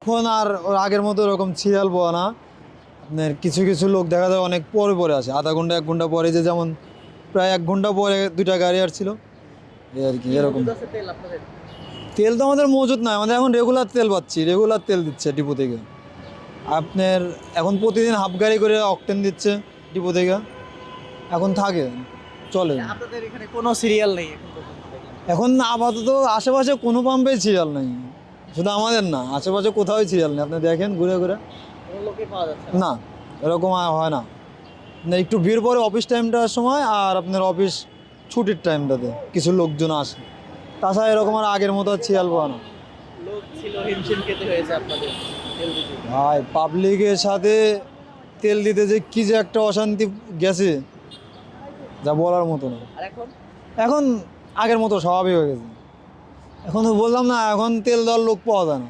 এখন আর ওর আগের মতো ওরকম সিরিয়াল পাওয়া না। আপনার কিছু কিছু লোক দেখা যায় অনেক পরে পরে আসে, আধা ঘন্টা 1 ঘন্টা পরে, যে যেমন প্রায় 1 ঘন্টা পরে 2টা গাড়ি আসছিল এই আর কি। এরকম তেল তো আমাদের মজুদ নাই, আমাদের এখন রেগুলার তেল পাচ্ছি, রেগুলার তেল দিচ্ছে ডিপো থেকে। আপনার এখন প্রতিদিন হাফ গাড়ি করে অকটেন দিচ্ছে ডিপো থেকে, এখন থাকে, চলে। আপনাদের এখানে কোনো সিরিয়াল নেই এখন আপাতত আশেপাশে কোনো পাম্পে সিরিয়াল নেই, শুধু আমাদের না, আশেপাশে কোথাও সিরিয়াল নেই। আপনি দেখেন ঘুরে ঘুরে, কোনো লোকই পাওয়া যাচ্ছে না এরকম আর হয় না। আপনার একটু ভিড় পরে অফিস টাইমটার সময়, আর আপনার অফিস ছুটির টাইমটাতে কিছু লোকজন আসে, তাছাড়া এরকম আর আগের মতো আর সিরিয়াল পাওয়া না। লোক ছিল, হিমশিম খেতে হয়েছে আপনাদের তেল দিতে। ভাই পাবলিকের সাথে তেল দিতে যে কি যে একটা অশান্তি গেছে, যা বলার মতো না। আর এখন এখন আগের মতো স্বাভাবিক হয়ে গেছে। এখন তো বললাম না, এখন তেল দেওয়ার লোক পাওয়া যায় না।